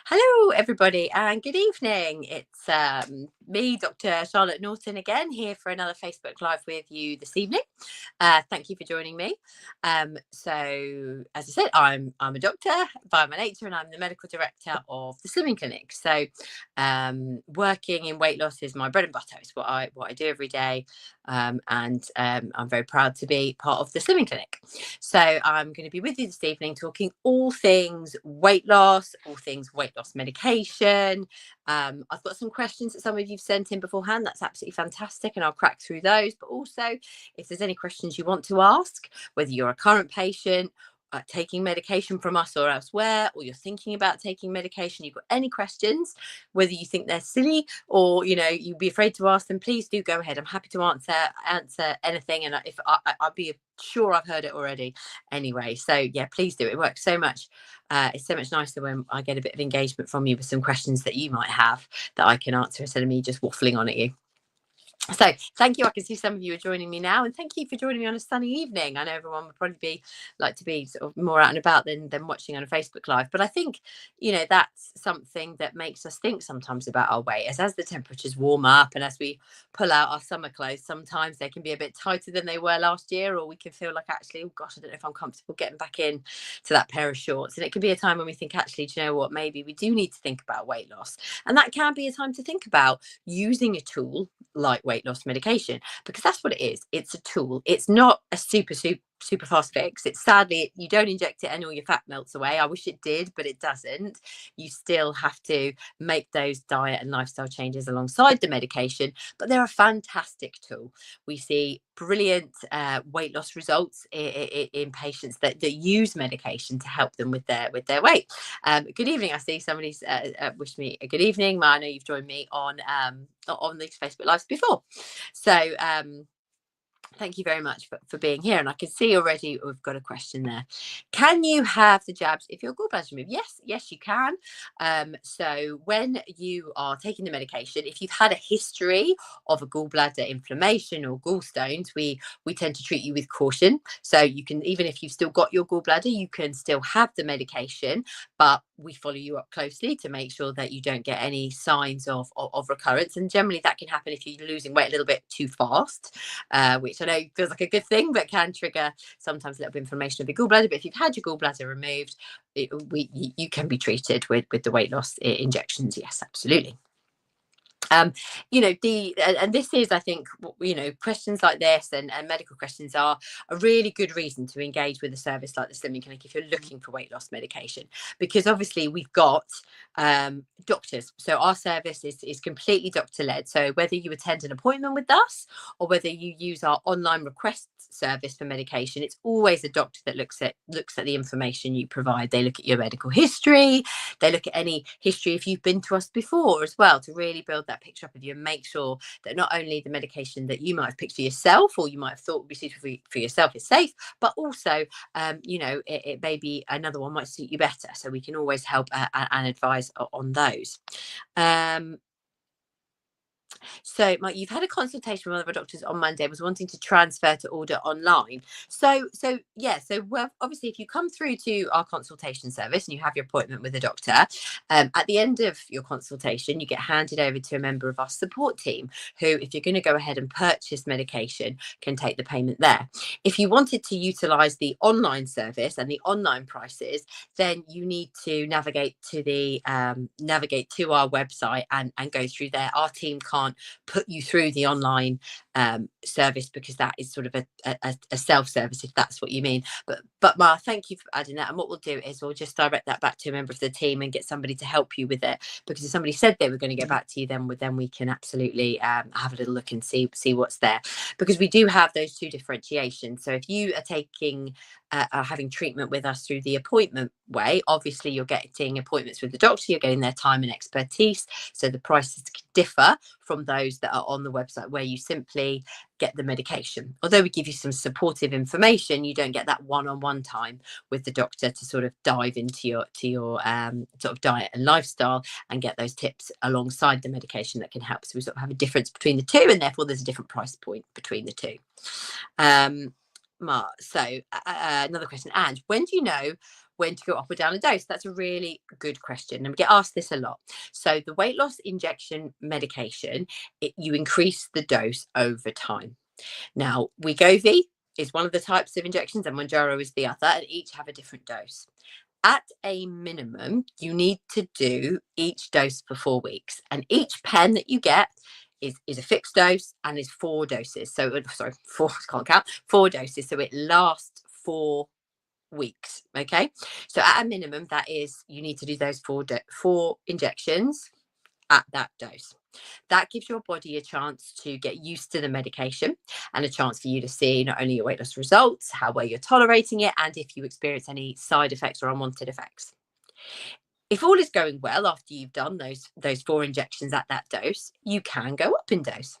Hello, everybody, and good evening. It's me, Dr. Charlotte Norton, again here for another Facebook Live with you this evening. Thank you for joining me. So, as I said, I'm a doctor by my nature, and I'm the medical director of the Slimming Clinic. So, working in weight loss is my bread and butter. It's what I do every day, and I'm very proud to be part of the Slimming Clinic. So, I'm going to be with you this evening talking all things weight loss, all things weight loss medication. I've got some questions that some of you've sent in beforehand. That's absolutely fantastic, and I'll crack through those. But also, if there's any questions you want to ask, whether you're a current patient, taking medication from us or elsewhere, or you're thinking about taking medication, you've got any questions, whether you think they're silly or you'd be afraid to ask them, please do go ahead. I'm happy to answer anything, and if I'll be sure I've heard it already anyway. So yeah, please do. It works so much. It's so much nicer when I get a bit of engagement from you with some questions that you might have that I can answer instead of me just waffling on at you. So thank you. I can see some of you are joining me now, and thank you for joining me on a sunny evening. I know everyone would probably like to be sort of more out and about than watching on a Facebook Live, but I think that's something that makes us think sometimes about our weight as the temperatures warm up and as we pull out our summer clothes. Sometimes they can be a bit tighter than they were last year, or we can feel like, actually, oh gosh, I don't know if I'm comfortable getting back in to that pair of shorts. And it can be a time when we think, actually, do you know what, maybe we do need to think about weight loss, and that can be a time to think about using a tool like weight loss medication, because that's what it is. It's a tool. It's not a super fast fix. It's sadly, you don't inject it and all your fat melts away. I wish it did, but it doesn't. You still have to make those diet and lifestyle changes alongside the medication, but they're a fantastic tool. We see brilliant weight loss results in patients that use medication to help them with their weight. Good evening. I see somebody's wished me a good evening. I know you've joined me on these Facebook Lives before. So thank you very much for being here. And I can see already we've got a question there. Can you have the jabs if your gallbladder's removed? Yes, you can. So when you are taking the medication, if you've had a history of a gallbladder inflammation or gallstones, we tend to treat you with caution. So you can, even if you've still got your gallbladder, you can still have the medication, but we follow you up closely to make sure that you don't get any signs of recurrence. And generally that can happen if you're losing weight a little bit too fast, which I know feels like a good thing, but can trigger sometimes a little bit of inflammation of the gallbladder. But if you've had your gallbladder removed, you can be treated with the weight loss injections. Yes, absolutely. And this is, I think, questions like this and medical questions are a really good reason to engage with a service like the Slimming Clinic if you're looking for weight loss medication, because obviously we've got doctors. So our service is completely doctor led. So whether you attend an appointment with us or whether you use our online request service for medication, it's always a doctor that looks at the information you provide. They look at your medical history, they look at any history if you've been to us before as well, to really build that picture up of you and make sure that not only the medication that you might have picked for yourself or you might have thought would be suitable for yourself is safe, but also it may be another one might suit you better. So we can always help and advise on those. So, Mike, you've had a consultation with one of our doctors on Monday, was wanting to transfer to order online. So obviously, if you come through to our consultation service and you have your appointment with a doctor, at the end of your consultation, you get handed over to a member of our support team who, if you're going to go ahead and purchase medication, can take the payment there. If you wanted to utilize the online service and the online prices, then you need to navigate to our website and go through there. Our team can't put you through the online service because that is sort of a self-service, if that's what you mean. But Ma, thank you for adding that. And what we'll do is we'll just direct that back to a member of the team and get somebody to help you with it, because if somebody said they were going to get back to you, then we can absolutely have a little look and see what's there, because we do have those two differentiations. So if you are taking having treatment with us through the appointment way, obviously you're getting appointments with the doctor, you're getting their time and expertise, so the prices differ from those that are on the website where you simply get the medication. Although we give you some supportive information, you don't get that one-on-one time with the doctor to sort of dive into your sort of diet and lifestyle and get those tips alongside the medication that can help. So we sort of have a difference between the two, and therefore there's a different price point between the two. Mark, so another question, and when do you know when to go up or down a dose? That's a really good question, and we get asked this a lot. So the weight loss injection medication, you increase the dose over time. Now, Wegovy is one of the types of injections and Mounjaro is the other, and each have a different dose. At a minimum, you need to do each dose for 4 weeks, and each pen that you get is a fixed dose and is 4 doses. So, sorry, 4, can't count, 4 doses. So it lasts 4 weeks. Okay. So at a minimum, that is, you need to do those 4 injections at that dose. That gives your body a chance to get used to the medication and a chance for you to see not only your weight loss results, how well you're tolerating it, and if you experience any side effects or unwanted effects. If all is going well after you've done those 4 injections at that dose, you can go up in dose.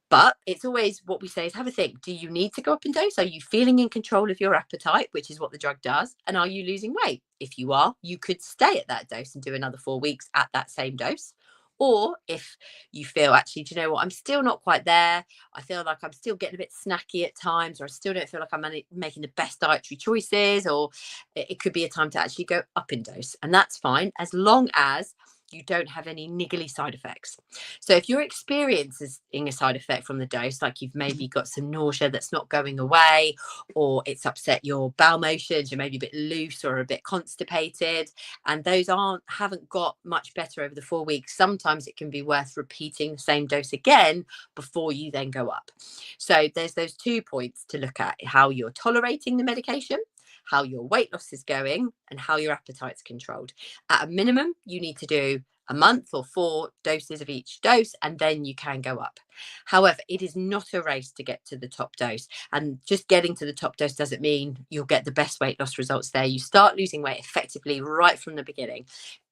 But it's always what we say is have a think. Do you need to go up in dose? Are you feeling in control of your appetite, which is what the drug does? And are you losing weight? If you are, you could stay at that dose and do another 4 weeks at that same dose. Or if you feel, actually, do you know what, I'm still not quite there. I feel like I'm still getting a bit snacky at times, or I still don't feel like I'm making the best dietary choices, or it could be a time to actually go up in dose. And that's fine, as long as you don't have any niggly side effects. So if you're experiencing a side effect from the dose, like you've maybe got some nausea that's not going away, or it's upset your bowel motions, you're maybe a bit loose or a bit constipated, and those haven't got much better over the 4 weeks, sometimes it can be worth repeating the same dose again before you then go up. So there's those 2 points to look at: how you're tolerating the medication, how your weight loss is going, and how your appetite's controlled. At a minimum, you need to do a month or 4 doses of each dose, and then you can go up. However, it is not a race to get to the top dose, and just getting to the top dose doesn't mean you'll get the best weight loss results there. You start losing weight effectively right from the beginning.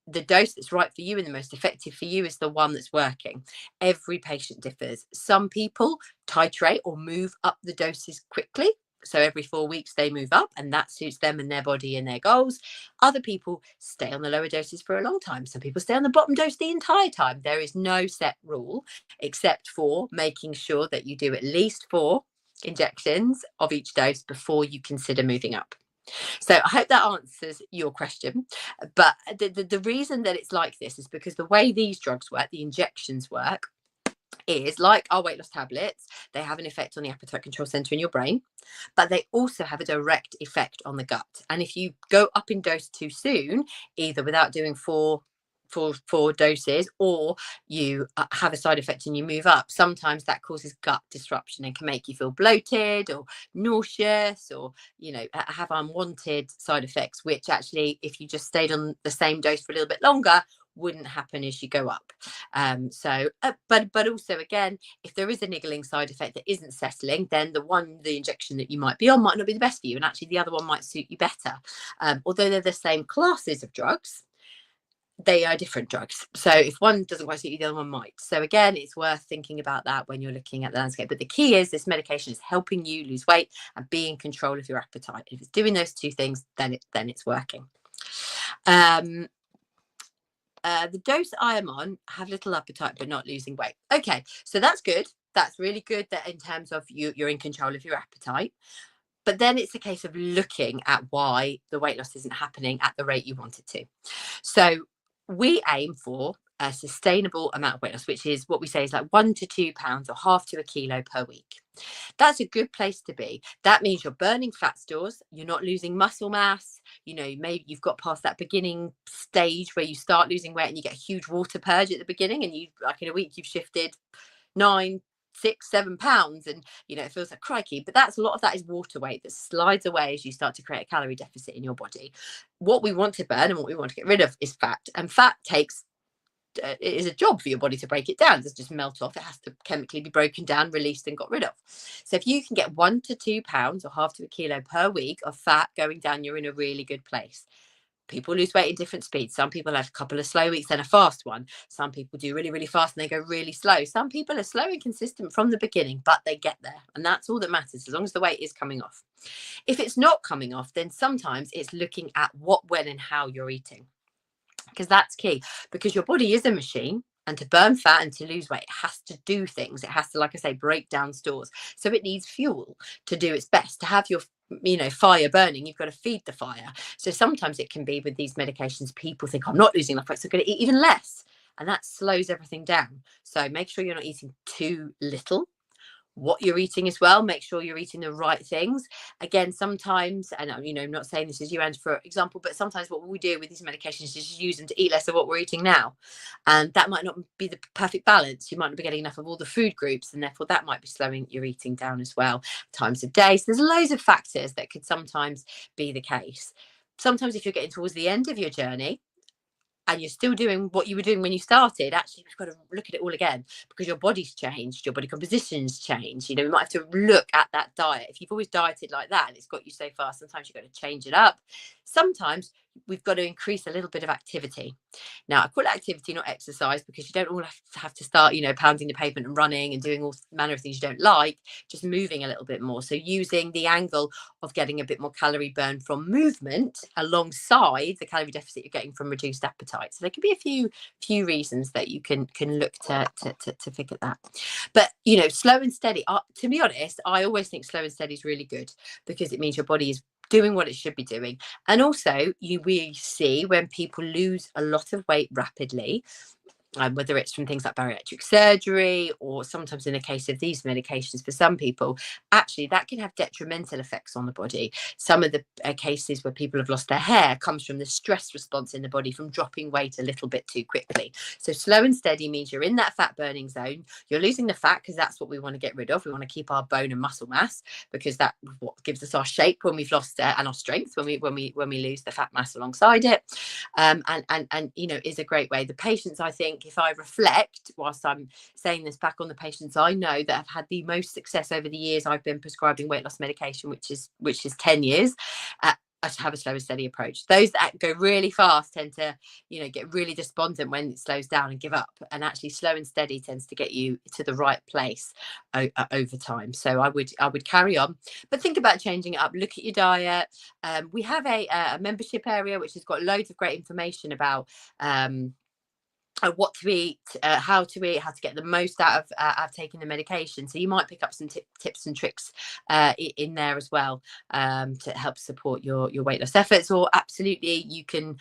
The dose that's right for you and the most effective for you is the one that's working. Every patient differs. Some people titrate or move up the doses quickly. So every 4 weeks they move up, and that suits them and their body and their goals. Other people stay on the lower doses for a long time. Some people stay on the bottom dose the entire time. There is no set rule, except for making sure that you do at least 4 injections of each dose before you consider moving up. So I hope that answers your question. But the reason that it's like this is because the way these drugs work, the injections work, is like our weight loss tablets. They have an effect on the appetite control center in your brain, but they also have a direct effect on the gut. And if you go up in dose too soon, either without doing four doses, or you have a side effect and you move up, sometimes that causes gut disruption and can make you feel bloated or nauseous, or have unwanted side effects, which actually, if you just stayed on the same dose for a little bit longer, wouldn't happen as you go up. But also, again, if there is a niggling side effect that isn't settling, then the injection that you might be on might not be the best for you, and actually the other one might suit you better. Although they're the same classes of drugs, they are different drugs. So if one doesn't quite suit you, the other one might. So again, it's worth thinking about that when you're looking at the landscape. But the key is this medication is helping you lose weight and be in control of your appetite. If it's doing those 2 things, then it's working. The dose I am on, have little appetite but not losing weight. Okay, so that's good. That's really good, that in terms of you're in control of your appetite. But then it's a case of looking at why the weight loss isn't happening at the rate you want it to. So we aim for a sustainable amount of weight loss, which is what we say is like 1 to 2 pounds or half to a kilo per week. That's a good place to be. That means you're burning fat stores, you're not losing muscle mass. Maybe you've got past that beginning stage where you start losing weight and you get a huge water purge at the beginning, and you, like, in a week you've shifted 9, 6, 7 pounds, and it feels like crikey. But a lot of that is water weight that slides away as you start to create a calorie deficit in your body. What we want to burn and what we want to get rid of is fat, and fat it is a job for your body to break it down. It doesn't just melt off. It has to chemically be broken down, released, and got rid of. So if you can get 1 to 2 pounds or half to a kilo per week of fat going down, you're in a really good place. People lose weight in different speeds. Some people have a couple of slow weeks and a fast one. Some people do really, really fast and they go really slow. Some people are slow and consistent from the beginning, but they get there. And that's all that matters, as long as the weight is coming off. If it's not coming off, then sometimes it's looking at what, when, and how you're eating. Because that's key, because your body is a machine, and to burn fat and to lose weight, it has to do things. It has to, like I say, break down stores. So it needs fuel to do its best, to have your fire burning, you've got to feed the fire. So sometimes it can be with these medications, people think, I'm not losing enough weight, so I'm going to eat even less, and that slows everything down. So make sure you're not eating too little. What you're eating as well, make sure you're eating the right things. Again, sometimes, and I'm not saying this is you, and for example, but sometimes what we do with these medications is just use them to eat less of what we're eating now, and that might not be the perfect balance. You might not be getting enough of all the food groups, and therefore that might be slowing your eating down as well. Times of day, so there's loads of factors that could sometimes be the case. Sometimes if you're getting towards the end of your journey and you're still doing what you were doing when you started, actually we've got to look at it all again, because your body's changed, your body composition's changed. We might have to look at that diet. If you've always dieted like that and it's got you so far, sometimes you've got to change it up. Sometimes we've got to increase a little bit of activity. Now, I call it activity, not exercise, because you don't all have to start, pounding the pavement and running and doing all manner of things you don't like, just moving a little bit more. So using the angle of getting a bit more calorie burn from movement alongside the calorie deficit you're getting from reduced appetite. So there can be a few reasons that you can look to figure that. But, slow and steady, to be honest, I always think slow and steady is really good, because it means your body is doing what it should be doing. And also we see when people lose a lot of weight rapidly, whether it's from things like bariatric surgery, or sometimes in the case of these medications for some people, actually that can have detrimental effects on the body. Some of the cases where people have lost their hair comes from the stress response in the body from dropping weight a little bit too quickly. So slow and steady means you're in that fat burning zone. You're losing the fat because that's what we want to get rid of. We want to keep our bone and muscle mass, because that's what gives us our shape when we've lost and our strength when we lose the fat mass alongside it. And is a great way. The patients, I think, if I reflect whilst I'm saying this back on the patients I know that have had the most success over the years I've been prescribing weight loss medication, which is 10 years, I have a slow and steady approach. Those that go really fast tend to, get really despondent when it slows down and give up. And actually slow and steady tends to get you to the right place over time. So I would carry on, but think about changing it up. Look at your diet. We have a membership area which has got loads of great information about what to eat, how to eat, how to get the most out of taking the medication. So you might pick up some tips and tricks in there as well, to help support your weight loss efforts. Or absolutely, you can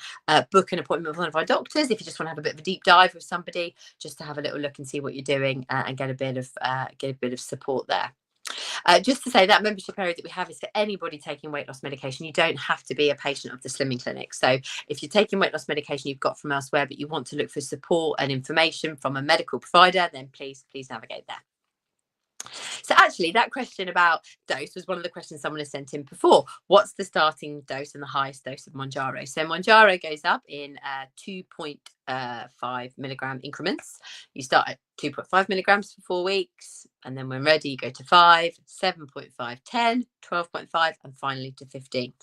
book an appointment with one of our doctors if you just want to have a bit of a deep dive with somebody, just to have a little look and see what you're doing, and get a bit of support there. Just to say, that membership area that we have is for anybody taking weight loss medication. You don't have to be a patient of the Slimming Clinic. So if you're taking weight loss medication you've got from elsewhere, but you want to look for support and information from a medical provider, then please navigate there. So actually, that question about dose was one of the questions someone has sent in before. What's the starting dose and the highest dose of Mounjaro? So Mounjaro goes up in 2.5 milligram increments. You start at 2.5 milligrams for 4 weeks, and then when ready, you go to 5, 7.5, 10, 12.5, and finally to 15.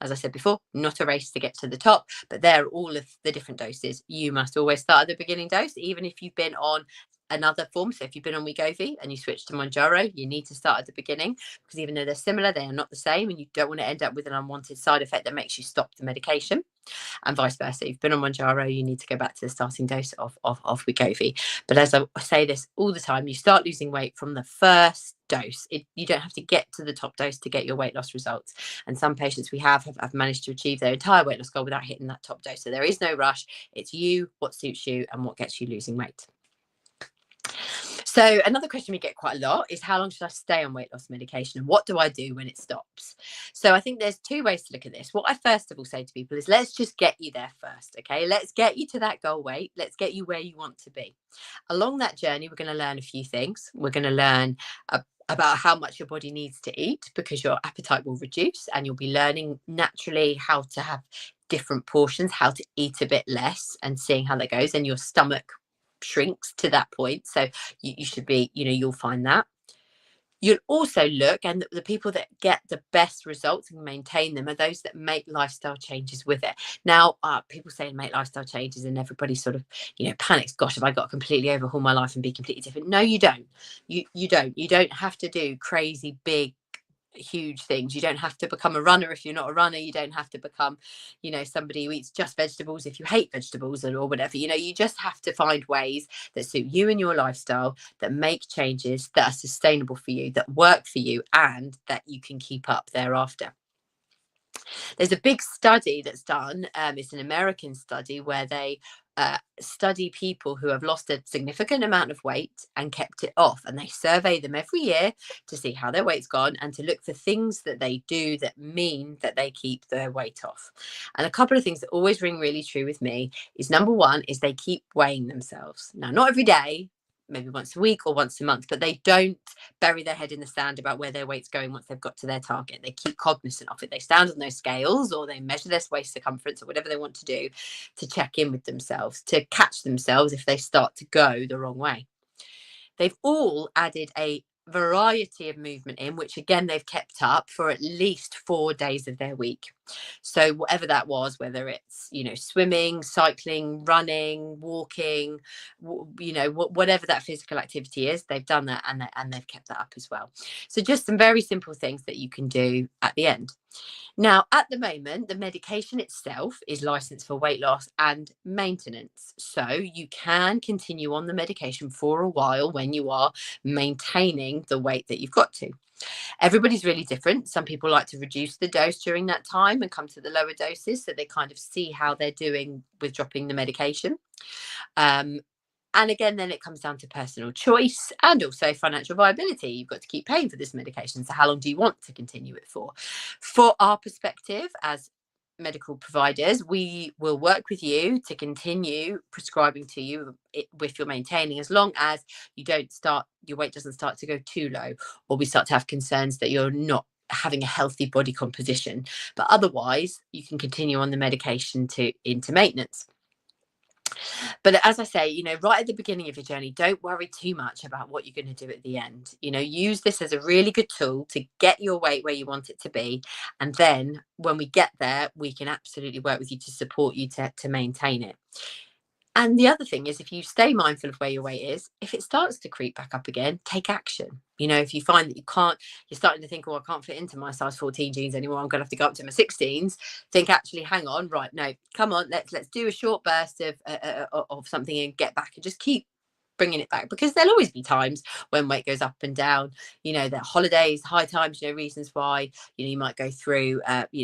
As I said before, not a race to get to the top, but they're all of the different doses. You must always start at the beginning dose, even if you've been on another form. So if you've been on Wegovy and you switch to Mounjaro, you need to start at the beginning, because even though they're similar, they are not the same, and you don't want to end up with an unwanted side effect that makes you stop the medication, and vice versa. If you've been on Mounjaro, you need to go back to the starting dose of Wegovy. But as I say this all the time, you start losing weight from the first dose. You don't have to get to the top dose to get your weight loss results. And some patients we have managed to achieve their entire weight loss goal without hitting that top dose. So there is no rush. It's you, what suits you, and what gets you losing weight. So another question we get quite a lot is, how long should I stay on weight loss medication, and what do I do when it stops? So I think there's two ways to look at this. What I first of all say to people is, let's just get you there first. Okay, let's get you to that goal weight. Let's get you where you want to be. Along that journey, we're going to learn a few things. We're going to learn about how much your body needs to eat, because your appetite will reduce, and you'll be learning naturally how to have different portions, how to eat a bit less, and seeing how that goes. And your stomach shrinks to that point. So you should be, you'll find that. You'll also look, and the people that get the best results and maintain them are those that make lifestyle changes with it. Now, people say make lifestyle changes and everybody sort of, panics. Gosh, have I got to completely overhaul my life and be completely different? No, you don't. You don't have to do crazy big huge things. You don't have to become a runner if you're not a runner. You don't have to become, somebody who eats just vegetables if you hate vegetables, or whatever. You just have to find ways that suit you and your lifestyle, that make changes that are sustainable for you, that work for you, and that you can keep up thereafter. There's a big study that's done. It's an American study where they study people who have lost a significant amount of weight and kept it off, and they survey them every year to see how their weight's gone and to look for things that they do that mean that they keep their weight off. And a couple of things that always ring really true with me is, number one is they keep weighing themselves. Now, not every day, maybe once a week or once a month, but they don't bury their head in the sand about where their weight's going once they've got to their target. They keep cognizant of it. They stand on those scales, or they measure their waist circumference, or whatever they want to do to check in with themselves, to catch themselves if they start to go the wrong way. They've all added a variety of movement in, which again they've kept up for at least 4 days of their week. So whatever that was, whether it's swimming, cycling, running, walking, whatever that physical activity is, they've done that, and they've kept that up as well. So just some very simple things that you can do at the end. Now, at the moment, the medication itself is licensed for weight loss and maintenance. So you can continue on the medication for a while when you are maintaining the weight that you've got to. Everybody's really different. Some people like to reduce the dose during that time and come to the lower doses, so they kind of see how they're doing with dropping the medication. And again, then it comes down to personal choice and also financial viability. You've got to keep paying for this medication. So how long do you want to continue it for? For our perspective as medical providers, we will work with you to continue prescribing to you with your maintaining, as long as your weight doesn't start to go too low, or we start to have concerns that you're not having a healthy body composition. But otherwise, you can continue on the medication into maintenance. But as I say, right at the beginning of your journey, don't worry too much about what you're going to do at the end. Use this as a really good tool to get your weight where you want it to be. And then when we get there, we can absolutely work with you to support you to maintain it. And the other thing is, if you stay mindful of where your weight is, if it starts to creep back up again, take action. If you find that you're starting to think, oh, I can't fit into my size 14 jeans anymore, I'm going to have to go up to my 16s. Think, actually, hang on, right, no, come on, let's do a short burst of something and get back, and just keep bringing it back, because there'll always be times when weight goes up and down. There are holidays, high times, reasons why you might go through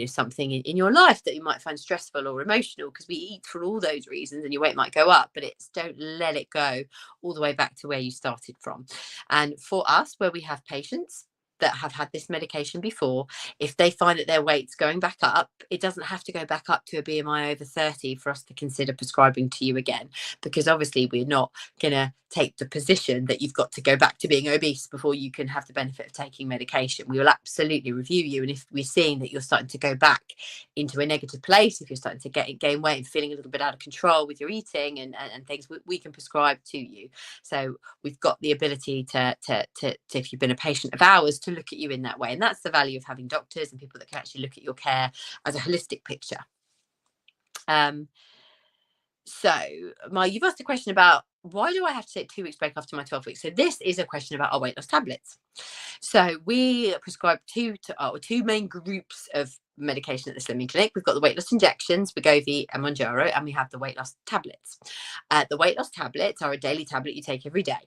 something in your life that you might find stressful or emotional, because we eat for all those reasons, and your weight might go up, but don't let it go all the way back to where you started from. And for us, where we have patients that have had this medication before, if they find that their weight's going back up, it doesn't have to go back up to a BMI over 30 for us to consider prescribing to you again, because obviously we're not going to take the position that you've got to go back to being obese before you can have the benefit of taking medication. We will absolutely review you, and if we're seeing that you're starting to go back into a negative place, if you're starting to gain weight and feeling a little bit out of control with your eating and things, we can prescribe to you. So we've got the ability to if you've been a patient of ours, to look at you in that way. And that's the value of having doctors and people that can actually look at your care as a holistic picture. You've asked a question about, why do I have to take 2 weeks break after my 12 weeks? So this is a question about our weight loss tablets. So we prescribe two main groups of medication at the Slimming Clinic. We've got the weight loss injections, Wegovy and Mounjaro, and we have the weight loss tablets. The weight loss tablets are a daily tablet you take every day,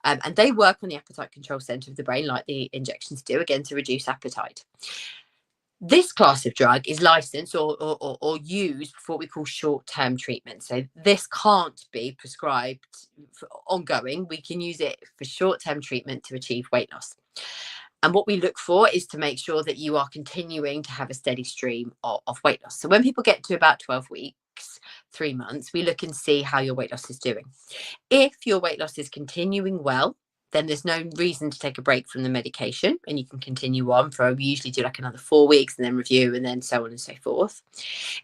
and they work on the appetite control center of the brain, like the injections do, again, to reduce appetite. This class of drug is licensed or used for what we call short-term treatment. So this can't be prescribed for ongoing. We can use it for short-term treatment to achieve weight loss. And what we look for is to make sure that you are continuing to have a steady stream of weight loss. So when people get to about 12 weeks, 3 months, we look and see how your weight loss is doing. If your weight loss is continuing well, then there's no reason to take a break from the medication, and you can continue on for, we usually do like another 4 weeks and then review, and then so on and so forth.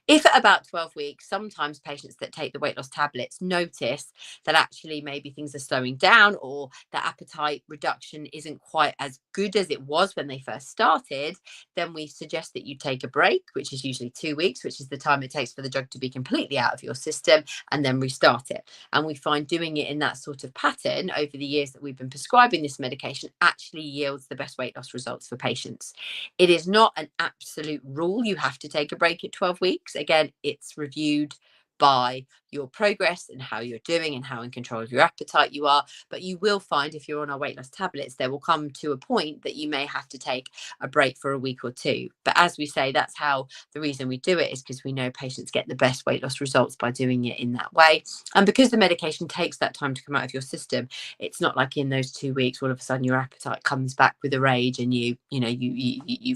If at about 12 weeks, sometimes patients that take the weight loss tablets notice that actually maybe things are slowing down, or the appetite reduction isn't quite as good as it was when they first started, then we suggest that you take a break, which is usually 2 weeks, which is the time it takes for the drug to be completely out of your system, and then restart it. And we find doing it in that sort of pattern over the years that we've been prescribing this medication actually yields the best weight loss results for patients. It is not an absolute rule you have to take a break at 12 weeks. Again, it's reviewed by your progress and how you're doing and how in control of your appetite you are. But you will find, if you're on our weight loss tablets, there will come to a point that you may have to take a break for a week or two. But as we say, that's how the reason we do it is because we know patients get the best weight loss results by doing it in that way. And because the medication takes that time to come out of your system, it's not like in those 2 weeks all of a sudden your appetite comes back with a rage and you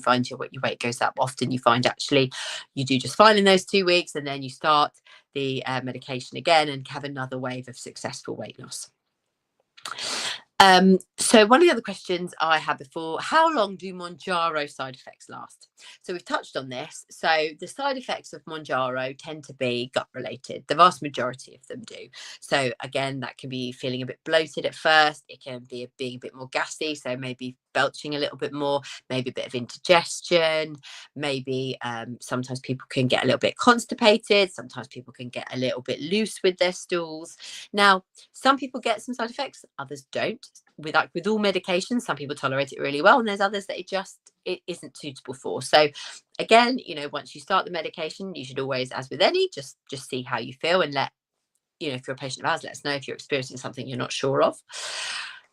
find your weight goes up. Often you find actually you do just fine in those 2 weeks, and then you start the medication again and have another wave of successful weight loss. So one of the other questions I had before, how long do Mounjaro side effects last? So we've touched on this. So the side effects of Mounjaro tend to be gut related. The vast majority of them do. So again, that can be feeling a bit bloated at first. It can be being a bit more gassy. So maybe belching a little bit more, maybe a bit of indigestion, maybe sometimes people can get a little bit constipated. Sometimes people can get a little bit loose with their stools. Now, some people get some side effects, others don't. With all medications, some people tolerate it really well, and there's others that it isn't suitable for. So again, once you start the medication, you should always, as with any, just see how you feel, and if you're a patient of ours, let us know if you're experiencing something you're not sure of.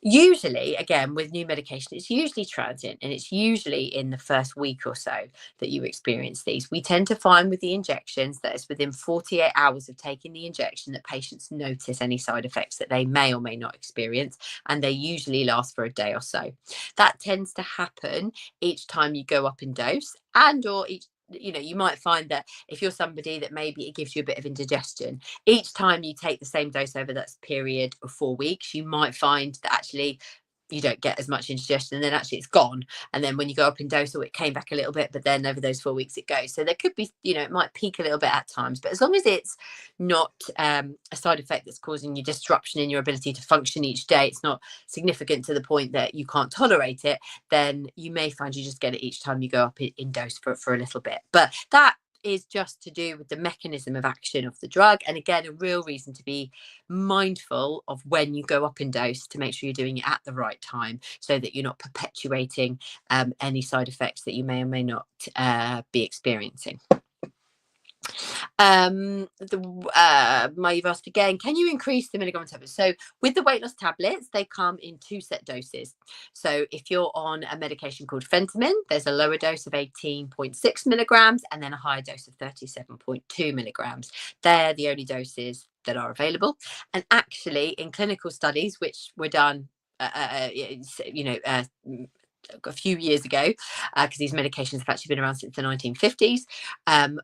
Usually, again, with new medication, it's usually transient, and it's usually in the first week or so that you experience these. We tend to find with the injections that it's within 48 hours of taking the injection that patients notice any side effects that they may or may not experience, and they usually last for a day or so. That tends to happen each time you go up in dose, and or you might find that if you're somebody that maybe it gives you a bit of indigestion, each time you take the same dose over that period of 4 weeks, you might find that actually you don't get as much indigestion, and then actually it's gone. And then when you go up in dose, it came back a little bit, but then over those 4 weeks it goes. So there could be, it might peak a little bit at times, but as long as it's not a side effect that's causing you disruption in your ability to function each day, it's not significant to the point that you can't tolerate it, then you may find you just get it each time you go up in dose for a little bit. But that is just to do with the mechanism of action of the drug. And again, a real reason to be mindful of when you go up in dose, to make sure you're doing it at the right time, so that you're not perpetuating any side effects that you may or may not be experiencing. You've asked again, can you increase the milligram tablets? So with the weight loss tablets, they come in 2 set doses. So if you're on a medication called Phentermine, there's a lower dose of 18.6 milligrams and then a higher dose of 37.2 milligrams. They're the only doses that are available. And actually, in clinical studies, which were done a few years ago, because these medications have actually been around since the 1950s,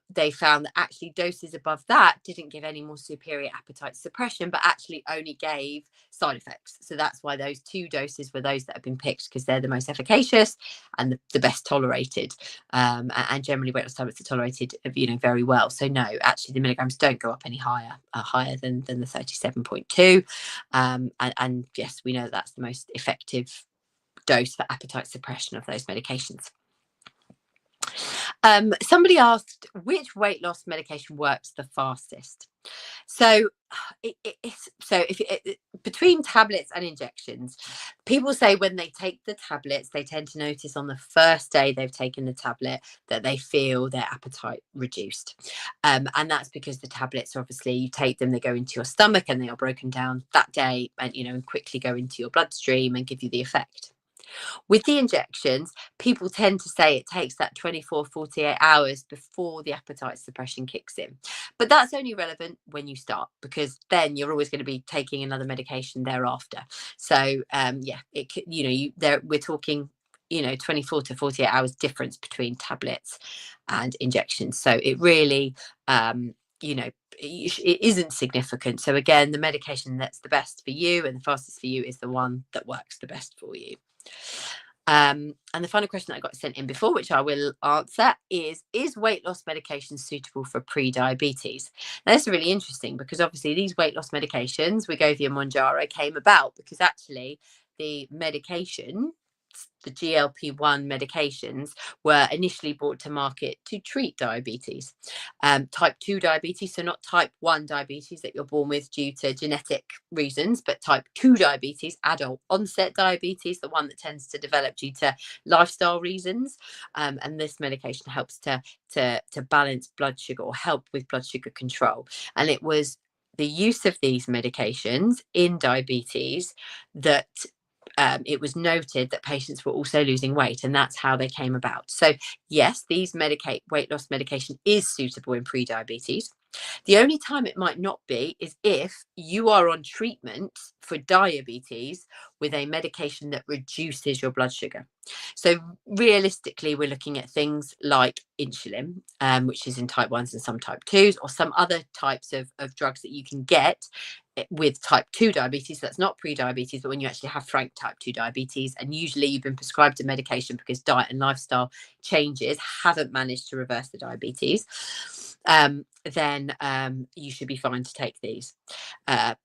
they found that actually doses above that didn't give any more superior appetite suppression, but actually only gave side effects. So that's why those 2 doses were those that have been picked, because they're the most efficacious and the best tolerated, and generally weight loss tablets are tolerated very well. So no, actually the milligrams don't go up any higher than the 37.2, and yes, we know that's the most effective dose for appetite suppression of those medications. Somebody asked which weight loss medication works the fastest. So between tablets and injections, people say when they take the tablets, they tend to notice on the first day they've taken the tablet that they feel their appetite reduced. And that's because the tablets, obviously, you take them, they go into your stomach and they are broken down that day, and quickly go into your bloodstream and give you the effect. With the injections, people tend to say it takes that 48 hours before the appetite suppression kicks in. But that's only relevant when you start, because then you're always going to be taking another medication thereafter. So we're talking 24 to 48 hours difference between tablets and injections. So it really it isn't significant. So again, the medication that's the best for you and the fastest for you is the one that works the best for you. And the final question that I got sent in before, which I will answer, is weight loss medication suitable for pre-diabetes? Now, that's really interesting, because obviously these weight loss medications, Wegovy and Mounjaro, came about because actually the medication the GLP-1 medications were initially brought to market to treat diabetes, type 2 diabetes, so not type 1 diabetes that you're born with due to genetic reasons, but type 2 diabetes, adult onset diabetes, the one that tends to develop due to lifestyle reasons. And this medication helps to balance blood sugar or help with blood sugar control. And it was the use of these medications in diabetes that it was noted that patients were also losing weight, and that's how they came about. So yes, these weight loss medication is suitable in pre-diabetes. The only time it might not be is if you are on treatment for diabetes with a medication that reduces your blood sugar. So realistically, we're looking at things like insulin, which is in type 1s and some type 2s, or some other types of drugs that you can get with type 2 diabetes. That's not pre-diabetes, but when you actually have frank type 2 diabetes, and usually you've been prescribed a medication because diet and lifestyle changes haven't managed to reverse the diabetes, then you should be fine to take these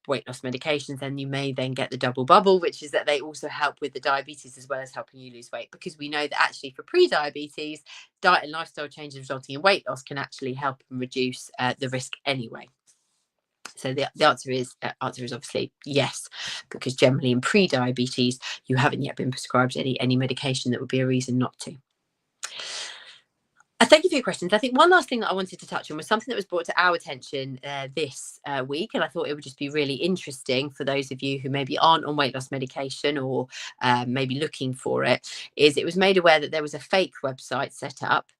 weight loss medications. And you may then get the double bubble, which is that they also help with the diabetes as well as helping you lose weight, because we know that actually for pre-diabetes, diet and lifestyle changes resulting in weight loss can actually help and reduce the risk anyway. So the answer is obviously yes, because generally in pre-diabetes you haven't yet been prescribed any medication that would be a reason not to. Thank you for your questions. I think one last thing that I wanted to touch on was something that was brought to our attention this week, and I thought it would just be really interesting for those of you who maybe aren't on weight loss medication or maybe looking for it. Is it was made aware that there was a fake website set up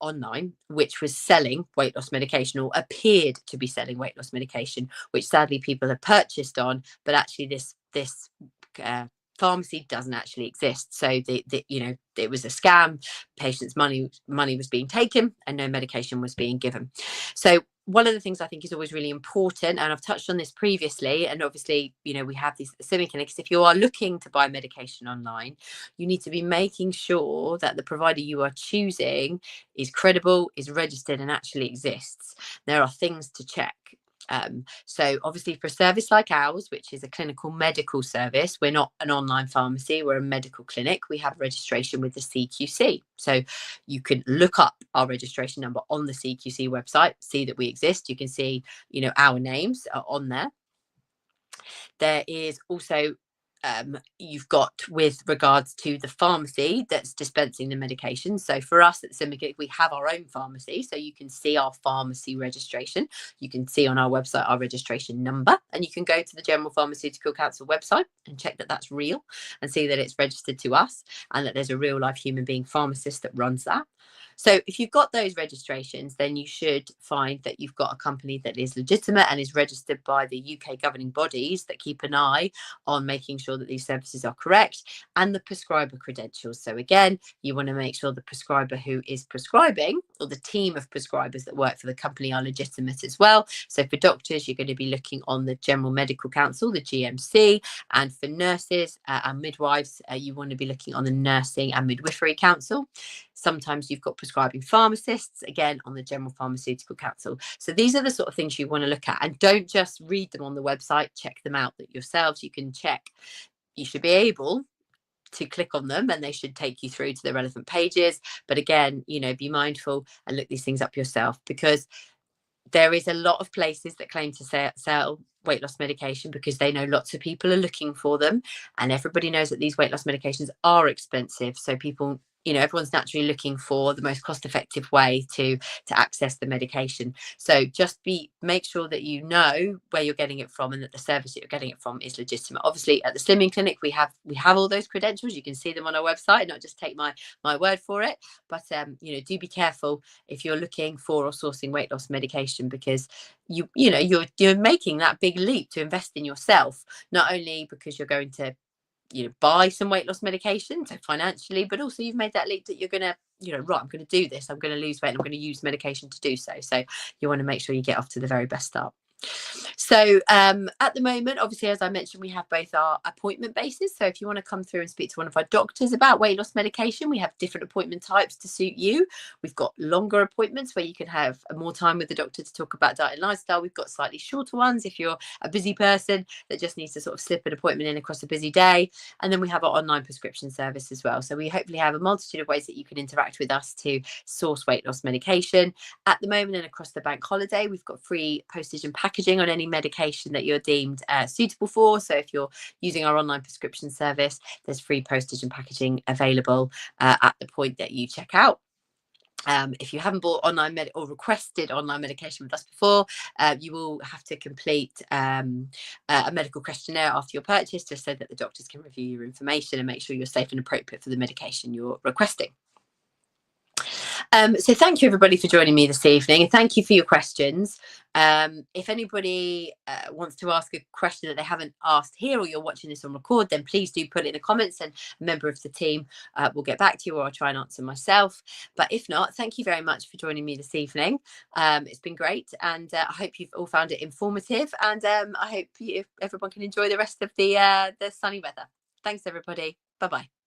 online which was selling weight loss medication, or appeared to be selling weight loss medication, which sadly people have purchased on, but actually this pharmacy doesn't actually exist. So it was a scam. Patients' money was being taken and no medication was being given. So one of the things I think is always really important, and I've touched on this previously, and obviously we have these semi-clinics. If you are looking to buy medication online, you need to be making sure that the provider you are choosing is credible, is registered, and actually exists. There are things to check. So obviously for a service like ours, which is a clinical medical service, we're not an online pharmacy, we're a medical clinic. We have registration with the CQC. So you can look up our registration number on the CQC website, see that we exist. You can see, our names are on there. There is also you've got with regards to the pharmacy that's dispensing the medication. So for us at the Syndicate, we have our own pharmacy. So you can see our pharmacy registration. You can see on our website our registration number, and you can go to the General Pharmaceutical Council website and check that that's real and see that it's registered to us and that there's a real life human being pharmacist that runs that. So if you've got those registrations, then you should find that you've got a company that is legitimate and is registered by the UK governing bodies that keep an eye on making sure that these services are correct, and the prescriber credentials. So again, you want to make sure the prescriber who is prescribing, or the team of prescribers that work for the company, are legitimate as well. So for doctors, you're going to be looking on the General Medical Council, the GMC, and for nurses and midwives, you want to be looking on the Nursing and Midwifery Council. Sometimes you've got prescribing pharmacists, again, on the General Pharmaceutical Council. So these are the sort of things you want to look at, and don't just read them on the website, check them out yourselves. You can check. You should be able to click on them and they should take you through to the relevant pages. But again, be mindful and look these things up yourself, because there is a lot of places that claim to sell weight loss medication because they know lots of people are looking for them, and everybody knows that these weight loss medications are expensive. So people, everyone's naturally looking for the most cost-effective way to access the medication. So just make sure that you know where you're getting it from and that the service that you're getting it from is legitimate. Obviously, at the Slimming Clinic, we have all those credentials. You can see them on our website, not just take my word for it. But do be careful if you're looking for or sourcing weight loss medication, because you're making that big leap to invest in yourself, not only because you're going to buy some weight loss medication, so financially, but also you've made that leap that you're going to, right, I'm going to do this, I'm going to lose weight, and I'm going to use medication to do so. So you want to make sure you get off to the very best start. So at the moment, obviously, as I mentioned, we have both our appointment basis. So if you want to come through and speak to one of our doctors about weight loss medication, we have different appointment types to suit you. We've got longer appointments where you can have more time with the doctor to talk about diet and lifestyle. We've got slightly shorter ones if you're a busy person that just needs to sort of slip an appointment in across a busy day. And then we have our online prescription service as well. So we hopefully have a multitude of ways that you can interact with us to source weight loss medication. At the moment and across the bank holiday, we've got free postage and packaging on any medication that you're deemed suitable for. So if you're using our online prescription service, there's free postage and packaging available at the point that you check out. If you haven't bought online or requested online medication with us before, you will have to complete a medical questionnaire after your purchase, just so that the doctors can review your information and make sure you're safe and appropriate for the medication you're requesting. So thank you everybody for joining me this evening, and thank you for your questions. If anybody wants to ask a question that they haven't asked here, or you're watching this on record, then please do put it in the comments and a member of the team will get back to you, or I'll try and answer myself. But if not, thank you very much for joining me this evening. It's been great, and I hope you've all found it informative, and I hope everyone can enjoy the rest of the sunny weather. Thanks everybody. Bye bye.